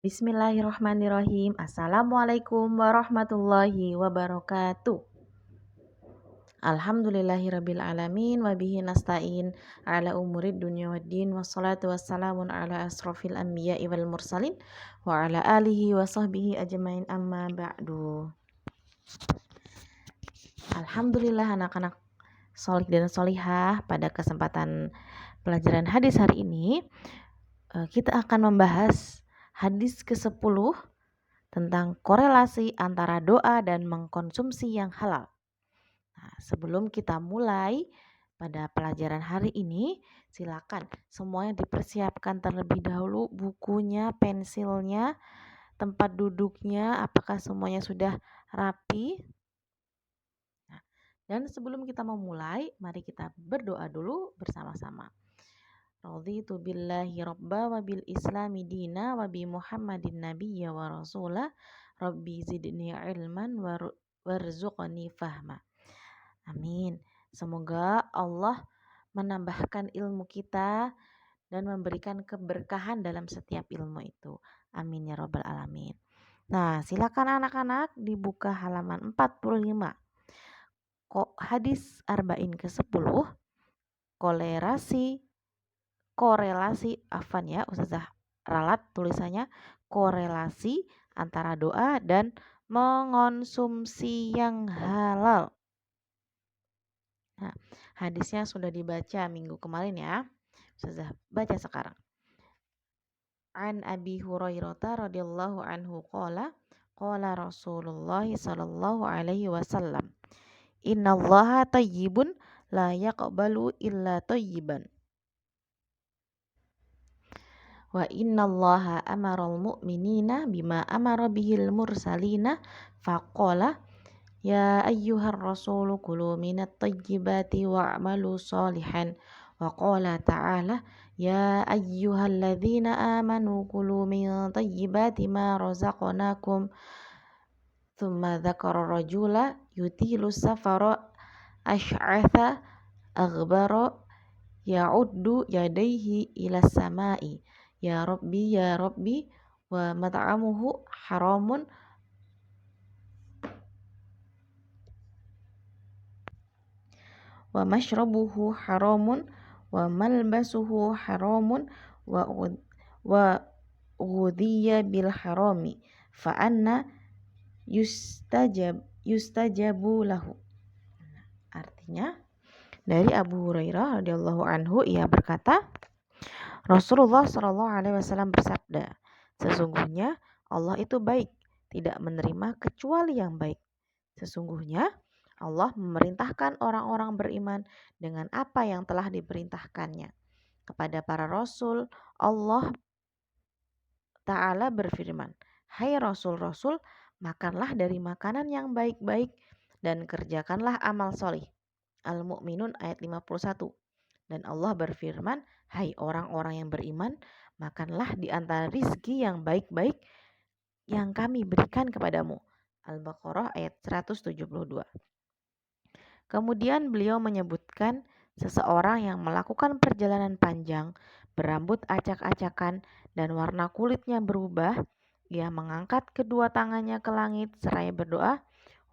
Bismillahirrahmanirrahim. Assalamualaikum warahmatullahi wabarakatuh. Alhamdulillahirabbil alamin wa bihi nasta'in ala umurid dunya waddin wassalatu wassalamun ala asrofil anbiya'i wal mursalin wa ala alihi wa sahbihi ajmain amma ba'du. Alhamdulillah anak-anak solih dan solihah, pada kesempatan pelajaran hadis hari ini kita akan membahas hadis ke-10 tentang korelasi antara doa dan mengkonsumsi yang halal. Nah, sebelum kita mulai pada pelajaran hari ini, silakan semuanya dipersiapkan terlebih dahulu, bukunya, pensilnya, tempat duduknya, apakah semuanya sudah rapi? Nah, dan sebelum kita memulai, mari kita berdoa dulu bersama-sama. Raditu billahi rabba wa bil islami dina wa bi muhammadin nabiyya wa rasulah rabbi zidni ilman warzuqni fahma. Amin. Semoga Allah menambahkan ilmu kita dan memberikan keberkahan dalam setiap ilmu itu. Amin ya rabbal alamin. Nah, silakan anak-anak dibuka halaman 45. Hadis arba'in ke-10, korelasi afan ya Ustazah ralat tulisannya, korelasi antara doa dan mengonsumsi yang halal. Nah, hadisnya sudah dibaca minggu kemarin ya. Ustazah baca sekarang. An Abi Hurairah radhiyallahu anhu qala Rasulullah sallallahu alaihi wasallam, innallaha thayyibun la yaqbalu illa thayyiban. Wa innallaha amaral mu'minina bima amara bihil mursalina faqala ya ayyuhar rasulu kulu minat tayyibati wa'malu salihan. Wa qala ta'ala ya ayyuhalladzina amanu kulu min tayyibati ma razaqnakum. Thumma dzakara rajula yutilu safara ash'atha aghbara ya'uddu yadayhi ila samai ya rabbi wa mat'amuhu haramun wa mashrabuhu haramun wa malbasuhu haramun wa ghudhiya bil harami fa anna yustajabu lahu. Artinya, dari Abu Hurairah radhiyallahu anhu, ia berkata, Rasulullah shallallahu alaihi wasallam bersabda, sesungguhnya Allah itu baik, tidak menerima kecuali yang baik. Sesungguhnya Allah memerintahkan orang-orang beriman dengan apa yang telah diperintahkannya. Kepada para rasul, Allah Ta'ala berfirman, hai rasul-rasul, makanlah dari makanan yang baik-baik dan kerjakanlah amal solih. Al-Mu'minun ayat 51. Dan Allah berfirman, hai orang-orang yang beriman, makanlah di antara rizki yang baik-baik yang kami berikan kepadamu. Al-Baqarah ayat 172. Kemudian beliau menyebutkan seseorang yang melakukan perjalanan panjang, berambut acak-acakan dan warna kulitnya berubah. Ia mengangkat kedua tangannya ke langit seraya berdoa,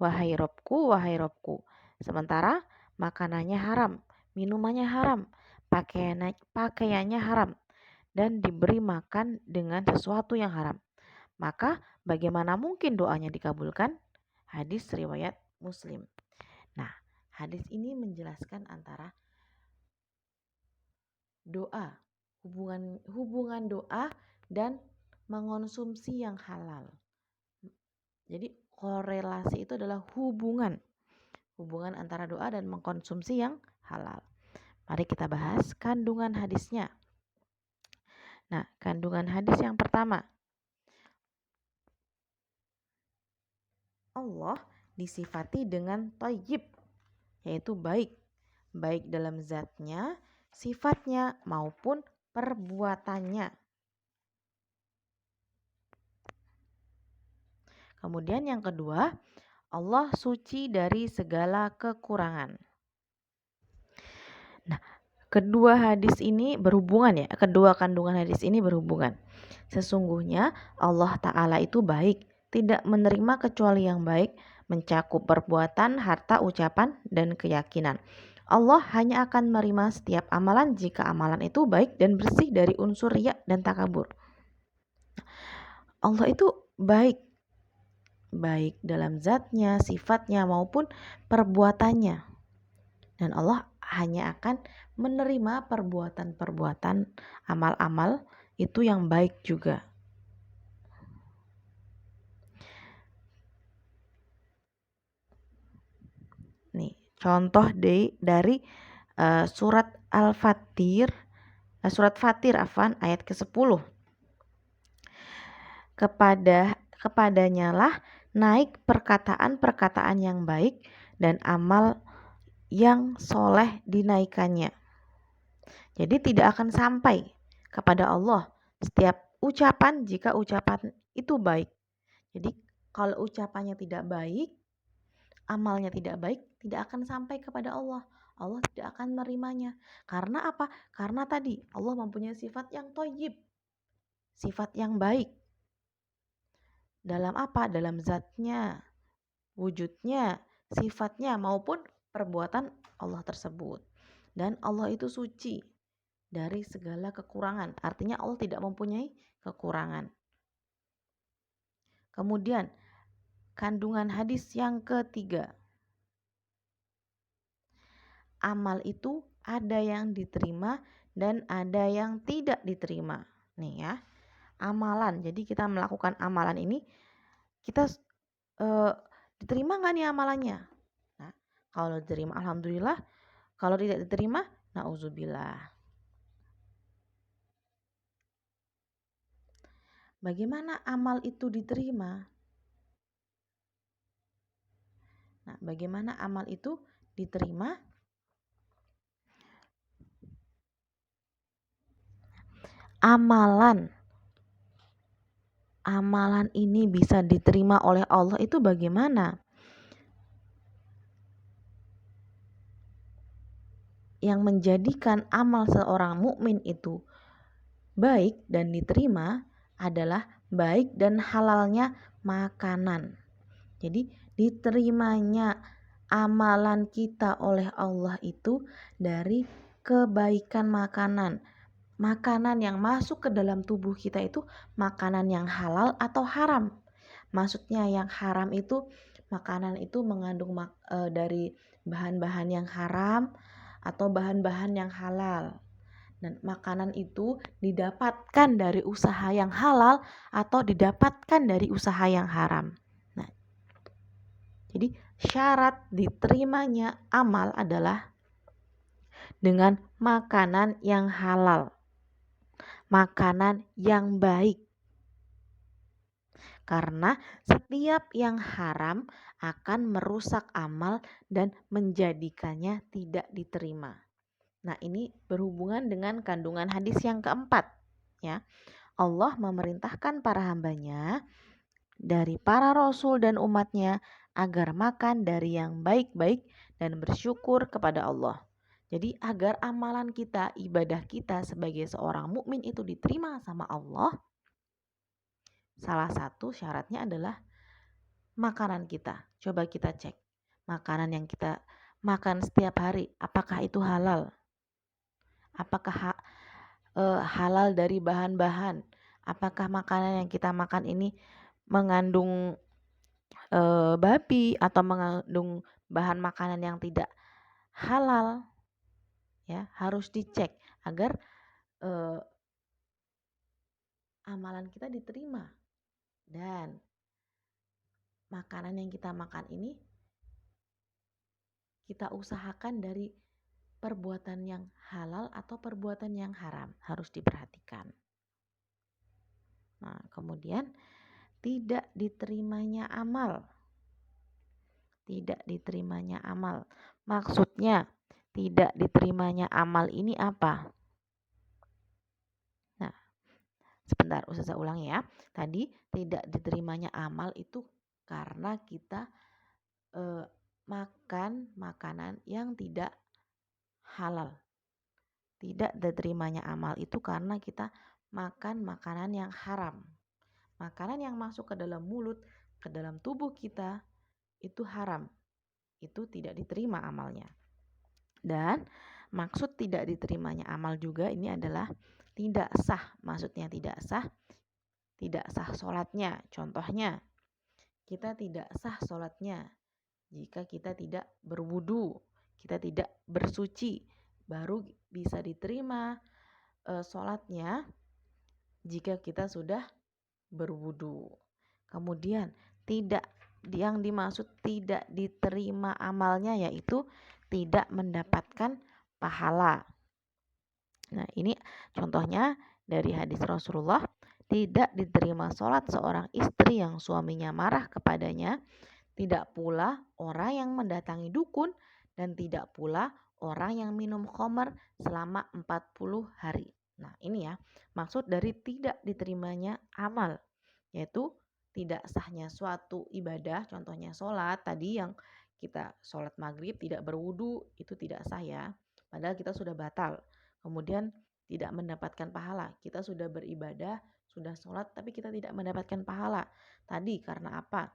wahai Robku, wahai Robku. Sementara makanannya haram, minumannya haram, pakaiannya haram, dan diberi makan dengan sesuatu yang haram. Maka bagaimana mungkin doanya dikabulkan? Hadis riwayat Muslim. Nah, hadis ini menjelaskan antara doa, hubungan doa dan mengonsumsi yang halal. Jadi korelasi itu adalah hubungan antara doa dan mengkonsumsi yang halal. Mari kita bahas kandungan hadisnya. Nah, kandungan hadis yang pertama, Allah disifati dengan thayyib, yaitu baik dalam zatnya, sifatnya maupun perbuatannya. Kemudian yang kedua, Allah suci dari segala kekurangan. Nah, kedua hadis ini berhubungan ya, kedua kandungan hadis ini berhubungan. Sesungguhnya Allah Ta'ala itu baik, tidak menerima kecuali yang baik, mencakup perbuatan, harta, ucapan, dan keyakinan. Allah hanya akan menerima setiap amalan jika amalan itu baik dan bersih dari unsur riya dan takabur. Allah itu baik, baik dalam zatnya, sifatnya, maupun perbuatannya. Dan Allah hanya akan menerima perbuatan-perbuatan, amal-amal itu yang baik juga. Nih, contoh dari surat Al-Fatir, surat Fatir ayat ke-10. Kepadanya lah naik perkataan-perkataan yang baik dan amal yang soleh dinaikkannya. Jadi tidak akan sampai kepada Allah setiap ucapan jika ucapan itu baik. Jadi kalau ucapannya tidak baik, amalnya tidak baik, tidak akan sampai kepada Allah. Allah tidak akan menerimanya. Karena apa? Karena tadi Allah mempunyai sifat yang thayyib, sifat yang baik. Dalam apa? Dalam zatnya, wujudnya, sifatnya maupun perbuatan Allah tersebut. Dan Allah itu suci dari segala kekurangan. Artinya Allah tidak mempunyai kekurangan. Kemudian kandungan hadis yang ketiga. Amal itu ada yang diterima dan ada yang tidak diterima. Nih ya, amalan. Jadi kita melakukan amalan ini, kita diterima nggak nih amalannya? Nah, kalau diterima alhamdulillah, kalau tidak diterima nauzubillah. Bagaimana amal itu diterima? Nah, bagaimana amal itu diterima? Amalan ini bisa diterima oleh Allah itu bagaimana? Yang menjadikan amal seorang mukmin itu baik dan diterima adalah baik dan halalnya makanan. Jadi diterimanya amalan kita oleh Allah itu dari kebaikan makanan. Makanan yang masuk ke dalam tubuh kita itu makanan yang halal atau haram. Maksudnya yang haram itu makanan itu mengandung dari bahan-bahan yang haram atau bahan-bahan yang halal. Dan makanan itu didapatkan dari usaha yang halal atau didapatkan dari usaha yang haram. Nah, jadi syarat diterimanya amal adalah dengan makanan yang halal, makanan yang baik. Karena setiap yang haram akan merusak amal dan menjadikannya tidak diterima. Nah, ini berhubungan dengan kandungan hadis yang keempat, ya. Allah memerintahkan para hambanya dari para rasul dan umatnya agar makan dari yang baik-baik dan bersyukur kepada Allah. Jadi agar amalan kita, ibadah kita sebagai seorang mukmin itu diterima sama Allah, salah satu syaratnya adalah makanan kita. Coba kita cek. Makanan yang kita makan setiap hari, apakah itu halal? Apakah halal dari bahan-bahan? Apakah makanan yang kita makan ini mengandung babi atau mengandung bahan makanan yang tidak halal? Ya, harus dicek agar amalan kita diterima. Dan makanan yang kita makan ini kita usahakan dari perbuatan yang halal atau perbuatan yang haram, harus diperhatikan. Nah, kemudian tidak diterimanya amal. Tidak diterimanya amal. Maksudnya tidak diterimanya amal ini apa? Nah, sebentar Ustazah ulang ya. Tadi tidak diterimanya amal itu karena kita makan makanan yang tidak halal. Tidak diterimanya amal itu karena kita makan makanan yang haram. Makanan yang masuk ke dalam mulut, ke dalam tubuh kita itu haram. Itu tidak diterima amalnya. Dan maksud tidak diterimanya amal juga ini adalah tidak sah. Maksudnya tidak sah sholatnya. Contohnya, kita tidak sah sholatnya jika kita tidak berwudu, kita tidak bersuci. Baru bisa diterima sholatnya jika kita sudah berwudu. Kemudian yang dimaksud tidak diterima amalnya yaitu tidak mendapatkan pahala. Nah, ini contohnya dari hadis Rasulullah, tidak diterima sholat seorang istri yang suaminya marah kepadanya, tidak pula orang yang mendatangi dukun, dan tidak pula orang yang minum khamar selama 40 hari. Nah, ini ya, maksud dari tidak diterimanya amal, yaitu tidak sahnya suatu ibadah, contohnya sholat tadi yang kita sholat maghrib tidak berwudu, itu tidak sah ya, padahal kita sudah batal. Kemudian tidak mendapatkan pahala, kita sudah beribadah, sudah sholat, tapi kita tidak mendapatkan pahala. Tadi karena apa?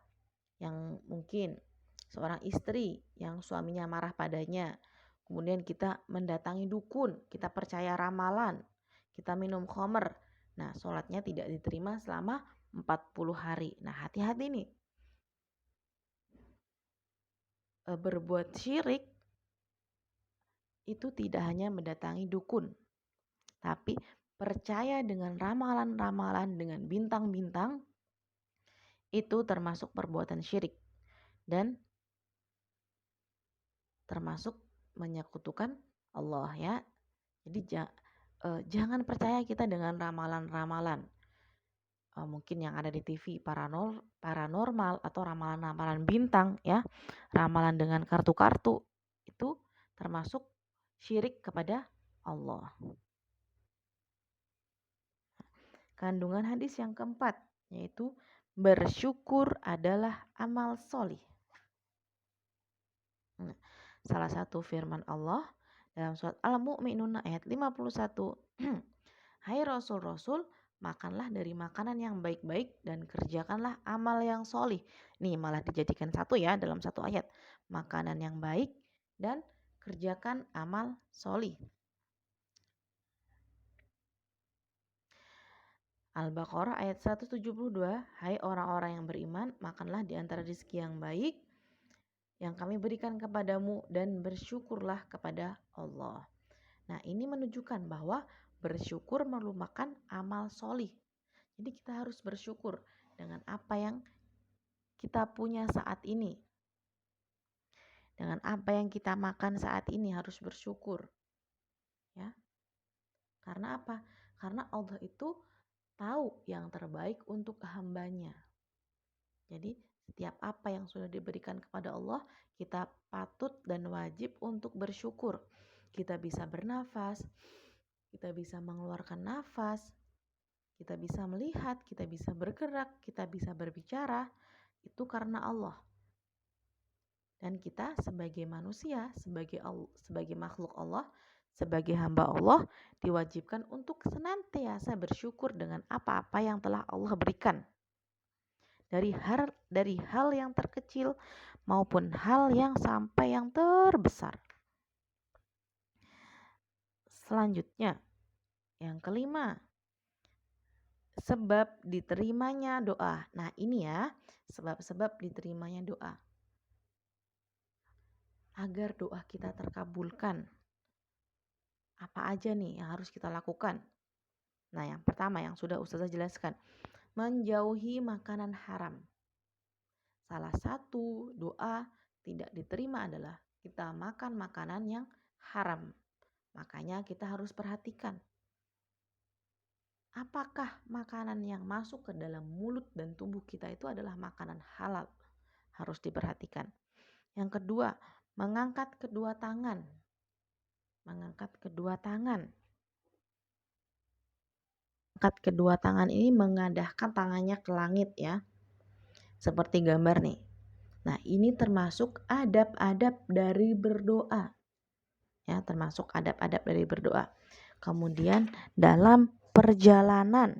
Yang mungkin seorang istri yang suaminya marah padanya, kemudian kita mendatangi dukun, kita percaya ramalan, kita minum khamr. Nah, sholatnya tidak diterima selama 40 hari. Nah, hati-hati nih. Berbuat syirik itu tidak hanya mendatangi dukun, tapi percaya dengan ramalan-ramalan, dengan bintang-bintang, itu termasuk perbuatan syirik dan termasuk menyekutukan Allah ya. Jadi jangan percaya kita dengan ramalan-ramalan. Mungkin yang ada di TV paranormal atau ramalan-ramalan bintang ya. Ramalan dengan kartu-kartu itu termasuk syirik kepada Allah. Kandungan hadis yang keempat yaitu bersyukur adalah amal solih. Nah, salah satu firman Allah dalam surat Al-Mu'minun ayat 51. Hai Rasul-Rasul, makanlah dari makanan yang baik-baik dan kerjakanlah amal yang solih. Nih malah dijadikan satu ya dalam satu ayat. Makanan yang baik dan kerjakan amal solih. Al-Baqarah ayat 172. Hai orang-orang yang beriman, makanlah di antara rezeki yang baik yang kami berikan kepadamu dan bersyukurlah kepada Allah. Nah, ini menunjukkan bahwa bersyukur merupakan amal solih. Jadi kita harus bersyukur dengan apa yang kita punya saat ini. Dengan apa yang kita makan saat ini harus bersyukur. Ya. Karena apa? Karena Allah itu tahu yang terbaik untuk hambanya. Jadi setiap apa yang sudah diberikan kepada Allah, kita patut dan wajib untuk bersyukur. Kita bisa bernafas, kita bisa mengeluarkan nafas, kita bisa melihat, kita bisa bergerak, kita bisa berbicara, itu karena Allah. Dan kita sebagai manusia, sebagai makhluk Allah, sebagai hamba Allah, diwajibkan untuk senantiasa bersyukur dengan apa-apa yang telah Allah berikan. Dari hal yang terkecil maupun hal yang sampai yang terbesar. Selanjutnya, yang kelima, sebab diterimanya doa. Nah, ini ya, sebab-sebab diterimanya doa. Agar doa kita terkabulkan, apa aja nih yang harus kita lakukan? Nah, yang pertama yang sudah Ustazah jelaskan, menjauhi makanan haram. Salah satu doa tidak diterima adalah kita makan makanan yang haram. Makanya kita harus perhatikan, apakah makanan yang masuk ke dalam mulut dan tubuh kita itu adalah makanan halal. Harus diperhatikan. Yang kedua, mengangkat kedua tangan. Mengangkat kedua tangan. Angkat kedua tangan ini mengadahkan tangannya ke langit ya. Seperti gambar nih. Nah, ini termasuk adab-adab dari berdoa. Ya, termasuk adab-adab dari berdoa. Kemudian dalam perjalanan.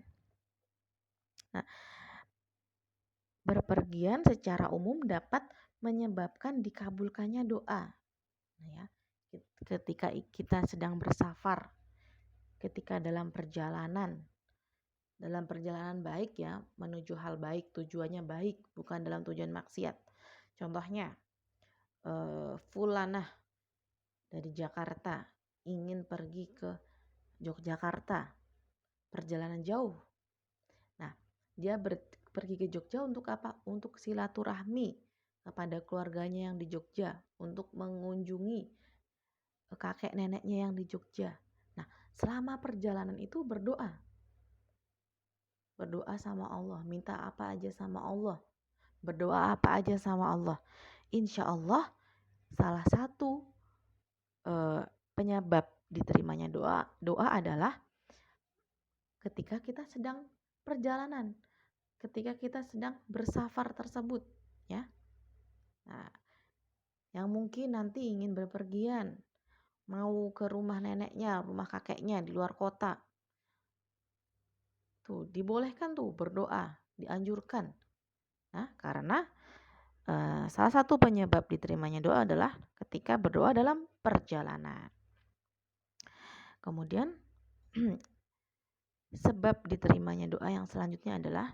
Nah, berpergian secara umum dapat menyebabkan dikabulkannya doa. Nah, ya, ketika kita sedang bersafar, ketika dalam perjalanan baik ya, menuju hal baik, tujuannya baik, bukan dalam tujuan maksiat. Contohnya, fulanah dari Jakarta ingin pergi ke Yogyakarta, perjalanan jauh. Nah, dia pergi ke Jogja untuk apa? Untuk silaturahmi kepada keluarganya yang di Jogja, untuk mengunjungi kakek neneknya yang di Jogja. Nah, selama perjalanan itu berdoa sama Allah, minta apa aja sama Allah, berdoa apa aja sama Allah. Insya Allah salah satu penyebab diterimanya doa adalah ketika kita sedang perjalanan, ketika kita sedang bersafar tersebut, ya. Nah, yang mungkin nanti ingin berpergian, mau ke rumah neneknya, rumah kakeknya di luar kota, tuh dibolehkan tuh berdoa, dianjurkan. Nah, karena salah satu penyebab diterimanya doa adalah ketika berdoa dalam perjalanan. Kemudian sebab diterimanya doa yang selanjutnya adalah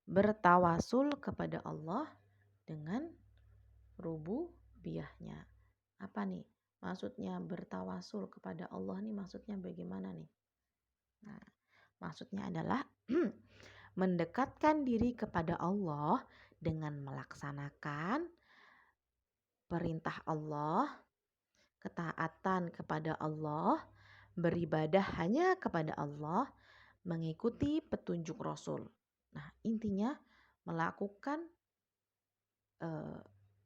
bertawasul kepada Allah dengan rububiyahnya. Apa nih? Maksudnya bertawasul kepada Allah nih maksudnya bagaimana nih? Nah, maksudnya adalah mendekatkan diri kepada Allah dengan melaksanakan perintah Allah, ketaatan kepada Allah, beribadah hanya kepada Allah, mengikuti petunjuk Rasul. Nah, intinya melakukan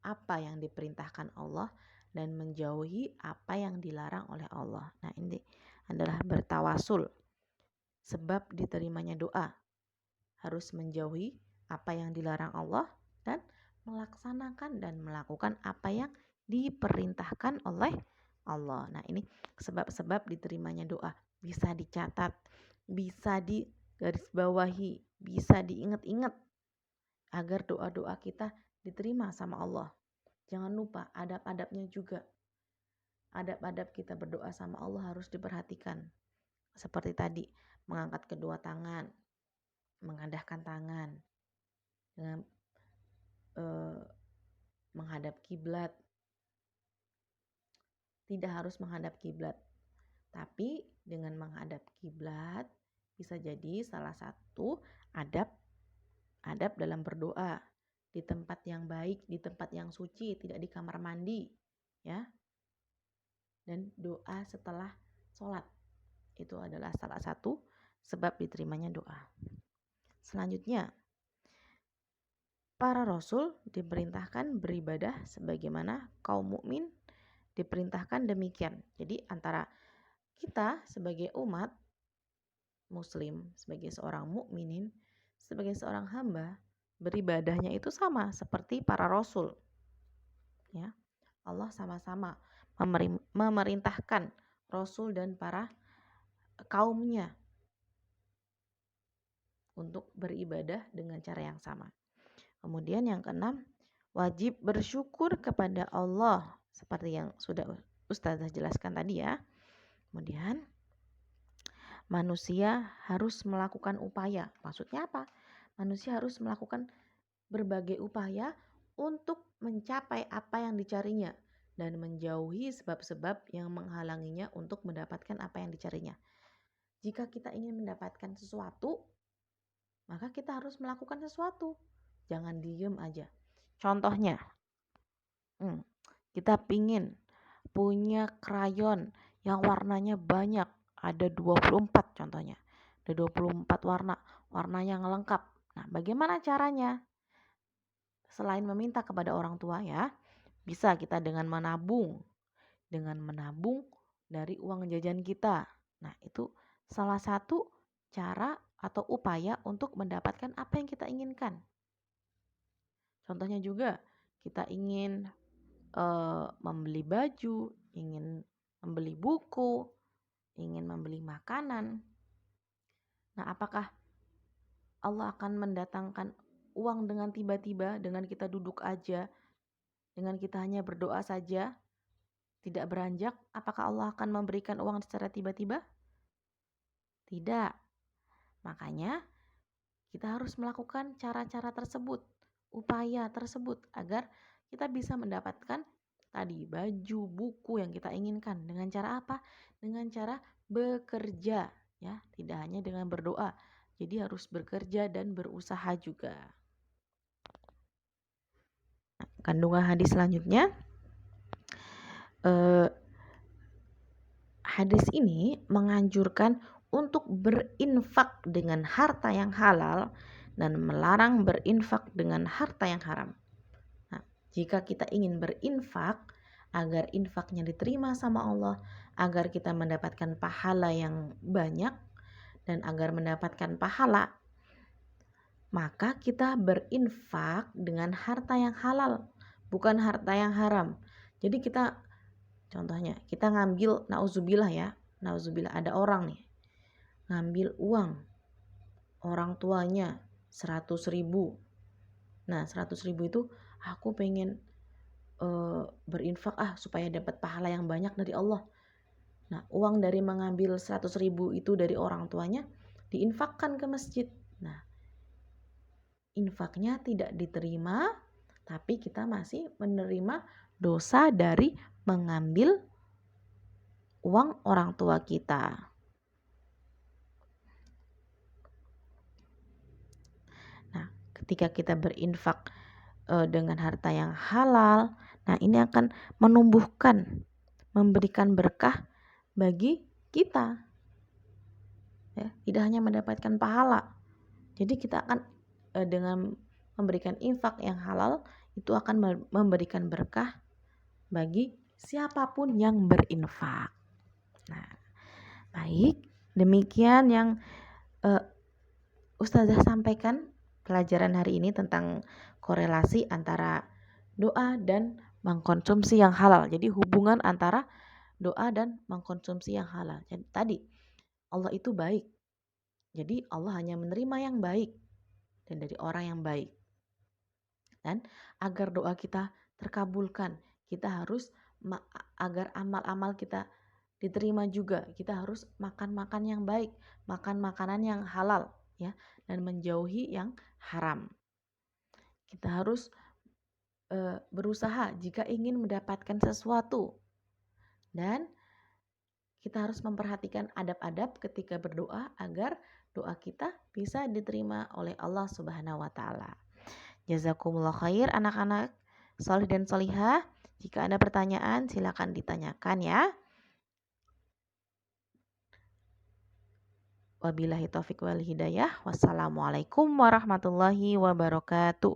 apa yang diperintahkan Allah dan menjauhi apa yang dilarang oleh Allah. Nah, ini adalah bertawasul. Sebab diterimanya doa harus menjauhi apa yang dilarang Allah dan melaksanakan dan melakukan apa yang diperintahkan oleh Allah. Nah, ini sebab-sebab diterimanya doa. Bisa dicatat, bisa digarisbawahi, bisa diingat-ingat agar doa-doa kita diterima sama Allah. Jangan lupa adab-adabnya juga. Adab-adab kita berdoa sama Allah harus diperhatikan. Seperti tadi, mengangkat kedua tangan, mengadahkan tangan, dengan menghadap kiblat. Tidak harus menghadap kiblat, tapi dengan menghadap kiblat bisa jadi salah satu adab dalam berdoa di tempat yang baik, di tempat yang suci, tidak di kamar mandi, ya. Dan doa setelah sholat itu adalah salah satu sebab diterimanya doa. Selanjutnya, para rasul diperintahkan beribadah sebagaimana kaum mukmin diperintahkan demikian. Jadi antara kita sebagai umat muslim, sebagai seorang mukminin, sebagai seorang hamba, beribadahnya itu sama seperti para rasul. Ya. Allah sama-sama memerintahkan rasul dan para kaumnya untuk beribadah dengan cara yang sama. Kemudian yang keenam, wajib bersyukur kepada Allah seperti yang sudah Ustazah jelaskan tadi ya. Kemudian manusia harus melakukan upaya. Maksudnya apa? Manusia harus melakukan berbagai upaya untuk mencapai apa yang dicarinya dan menjauhi sebab-sebab yang menghalanginya untuk mendapatkan apa yang dicarinya. Jika kita ingin mendapatkan sesuatu, maka kita harus melakukan sesuatu. Jangan diem aja. Contohnya, kita pingin punya krayon yang warnanya banyak, ada 24 contohnya. Ada 24 warna, warna yang lengkap. Nah, bagaimana caranya? Selain meminta kepada orang tua ya, bisa kita dengan menabung dari uang jajan kita. Nah, itu salah satu cara atau upaya untuk mendapatkan apa yang kita inginkan. Contohnya juga, kita ingin membeli baju, ingin membeli buku, ingin membeli makanan. Nah, apakah Allah akan mendatangkan uang dengan tiba-tiba, dengan kita duduk aja, dengan kita hanya berdoa saja, tidak beranjak? Apakah Allah akan memberikan uang secara tiba-tiba? Tidak. Makanya kita harus melakukan cara-cara tersebut, upaya tersebut agar kita bisa mendapatkan tadi baju, buku yang kita inginkan. Dengan cara apa? Dengan cara bekerja, ya, tidak hanya dengan berdoa. Jadi harus bekerja dan berusaha juga. Kandungan hadis selanjutnya, hadis ini menganjurkan untuk berinfak dengan harta yang halal dan melarang berinfak dengan harta yang haram. Nah, jika kita ingin berinfak agar infaknya diterima sama Allah, agar kita mendapatkan pahala yang banyak dan agar mendapatkan pahala, maka kita berinfak dengan harta yang halal, bukan harta yang haram. Jadi contohnya kita ngambil, nauzubillah ya, nauzubillah ada orang nih ngambil uang orang tuanya 100.000. Nah 100.000 itu aku pengen berinfak supaya dapat pahala yang banyak dari Allah. Nah uang dari mengambil 100.000 itu dari orang tuanya diinfakkan ke masjid. Nah infaknya tidak diterima, tapi kita masih menerima dosa dari mengambil uang orang tua kita. Nah, ketika kita berinfak dengan harta yang halal, nah ini akan memberikan berkah bagi kita. Ya, tidak hanya mendapatkan pahala. Jadi kita akan dengan memberikan infak yang halal itu akan memberikan berkah bagi siapapun yang berinfak. Nah, baik, demikian yang Ustazah sampaikan pelajaran hari ini tentang korelasi antara doa dan mengkonsumsi yang halal. Jadi hubungan antara doa dan mengkonsumsi yang halal. Jadi tadi Allah itu baik. Jadi Allah hanya menerima yang baik dan dari orang yang baik. Dan agar doa kita terkabulkan, kita harus agar amal-amal kita diterima juga, kita harus makan-makan yang baik, makan makanan yang halal, ya, dan menjauhi yang haram. Kita harus berusaha jika ingin mendapatkan sesuatu, dan kita harus memperhatikan adab-adab ketika berdoa agar doa kita bisa diterima oleh Allah Subhanahu wa taala. Jazakumullah khair anak-anak solih dan solihah. Jika ada pertanyaan silakan ditanyakan ya. Wabillahi taufiq wal hidayah. Wassalamualaikum warahmatullahi wabarakatuh.